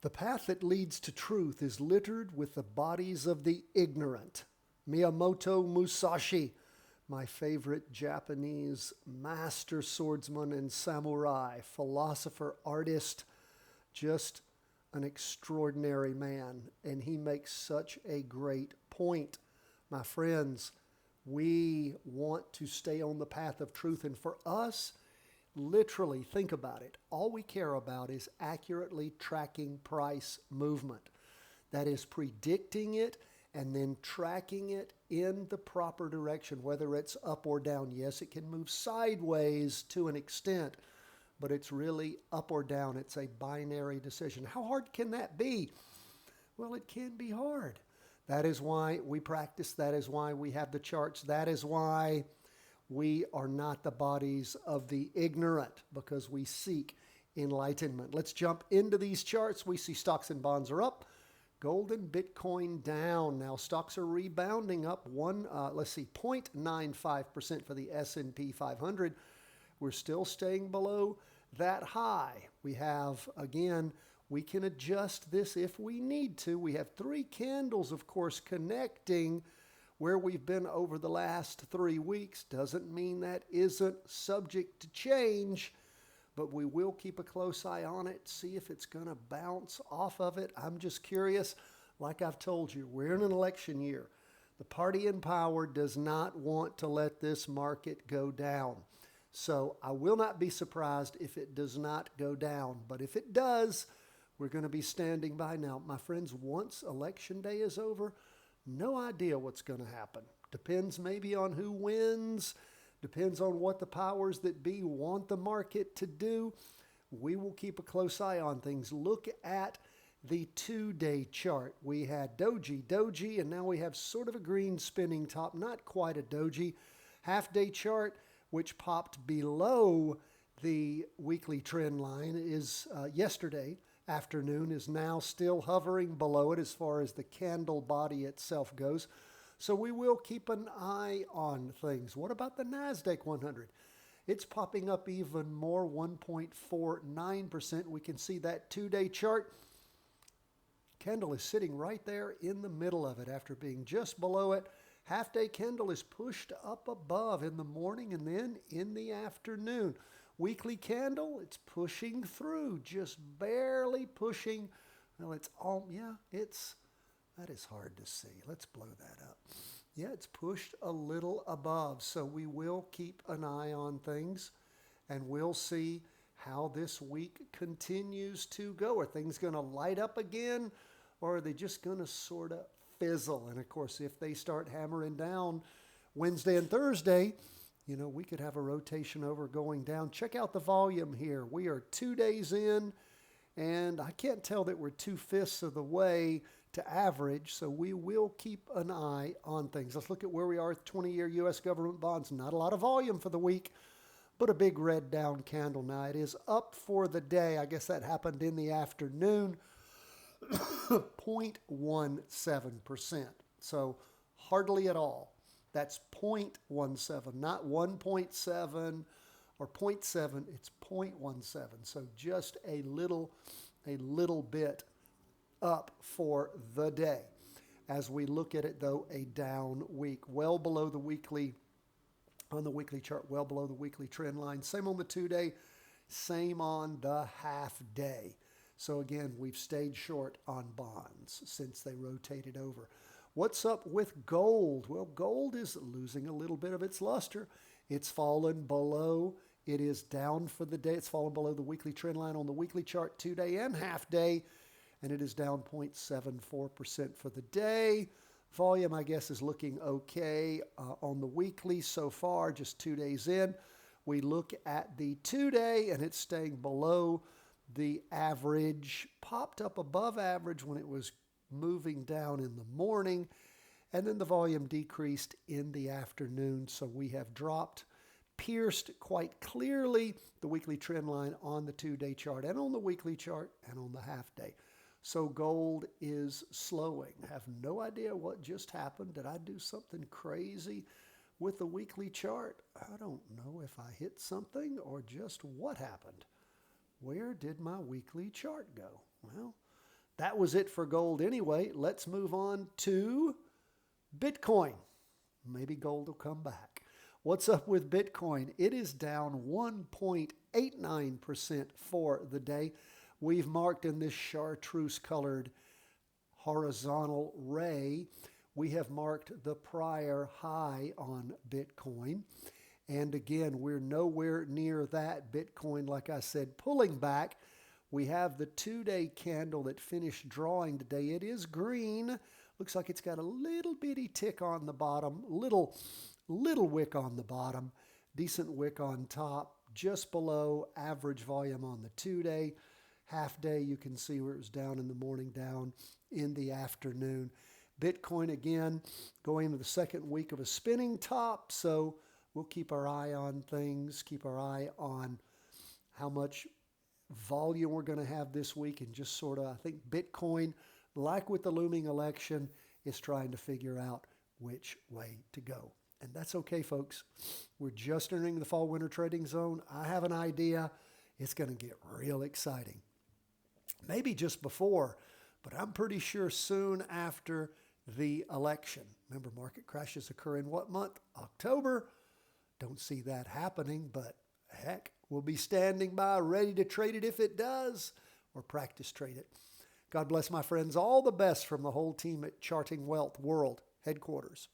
The path that leads to truth is littered with the bodies of the ignorant. Miyamoto Musashi, my favorite Japanese master swordsman and samurai, philosopher, artist, just an extraordinary man. And he makes such a great point. My friends, we want to stay on the path of truth. And for us, literally, think about it. All we care about is accurately tracking price movement. That is predicting it and then tracking it in the proper direction, whether it's up or down. Yes, it can move sideways to an extent, but it's really up or down. It's a binary decision. How hard can that be? Well, it can be hard. That is why we practice. That is why we have the charts. That is why we are not the bodies of the ignorant, because we seek enlightenment. Let's jump into these charts. We see stocks and bonds are up. Gold and Bitcoin down. Now stocks are rebounding up 0.95% for the S&P 500. We're still staying below that high. We have, again, we can adjust this if we need to. We have three candles, of course, connecting where we've been over the last 3 weeks. Doesn't mean that isn't subject to change, but we will keep a close eye on it, see if it's going to bounce off of it. I'm just curious. Like I've told you, we're in an election year. The party in power does not want to let this market go down. So I will not be surprised if it does not go down. But if it does, we're going to be standing by. Now, my friends, once election day is over, no idea what's going to happen. Depends maybe on who wins. Depends on what the powers that be want the market to do. We will keep a close eye on things. Look at the 2-day chart. We had doji, and now we have sort of a green spinning top, not quite a doji. Half-day chart, which popped below the weekly trend line, is yesterday afternoon, is now still hovering below it as far as the candle body itself goes. So we will keep an eye on things. What about the NASDAQ 100? It's popping up even more, 1.49%. We can see that 2-day chart. Candle is sitting right there in the middle of it after being just below it. Half-day candle is pushed up above in the morning and then in the afternoon. Weekly candle, it's pushing through, just barely pushing. Well, that is hard to see. Let's blow that up. Yeah, it's pushed a little above. So we will keep an eye on things, and we'll see how this week continues to go. Are things going to light up again, or are they just going to sort of fizzle? And of course, if they start hammering down Wednesday and Thursday, we could have a rotation over going down. Check out the volume here. We are 2 days in, and I can't tell that we're 2/5 of the way to average, so we will keep an eye on things. Let's look at where we are with 20-year U.S. government bonds. Not a lot of volume for the week, but a big red down candle. Now, it is up for the day. I guess that happened in the afternoon, 0.17%. So hardly at all. That's 0.17, not 1.7 or 0.7. It's 0.17. So just a little bit up for the day. As we look at it, though, a down week, well below the weekly, on the weekly chart, well below the weekly trend line. Same on the 2-day, same on the half-day. So again, we've stayed short on bonds since they rotated over. What's up with gold? Well, gold is losing a little bit of its luster. It's fallen below. It is down for the day. It's fallen below the weekly trend line on the weekly chart, 2-day and half-day, and it is down 0.74% for the day. Volume, I guess, is looking okay on the weekly so far, just 2 days in. We look at the 2-day, and it's staying below the average. Popped up above average when it was moving down in the morning, and then the volume decreased in the afternoon. So we have pierced quite clearly the weekly trend line on the 2-day chart and on the weekly chart and on the half-day. So gold is slowing. I have no idea what just happened. Did I do something crazy with the weekly chart? I don't know if I hit something or just what happened. Where did my weekly chart go? Well, that was it for gold anyway. Let's move on to Bitcoin. Maybe gold will come back. What's up with Bitcoin? It is down 1.89% for the day. We've marked in this chartreuse colored horizontal ray, we have marked the prior high on Bitcoin. And again, we're nowhere near that. Bitcoin, like I said, pulling back. We have the 2-day candle that finished drawing today. It is green. Looks like it's got a little bitty tick on the bottom, little wick on the bottom, decent wick on top, just below average volume on the 2-day. Half day, you can see where it was down in the morning, down in the afternoon. Bitcoin, again, going into the second week of a spinning top, so we'll keep our eye on things, keep our eye on how much volume we're going to have this week, and just sort of, I think Bitcoin, like with the looming election, is trying to figure out which way to go. And that's okay, folks. We're just entering the fall-winter trading zone. I have an idea. It's going to get real exciting. Maybe just before, but I'm pretty sure soon after the election. Remember, market crashes occur in what month? October. Don't see that happening, but heck, we'll be standing by ready to trade it if it does, or practice trade it. God bless, my friends. All the best from the whole team at Charting Wealth World Headquarters.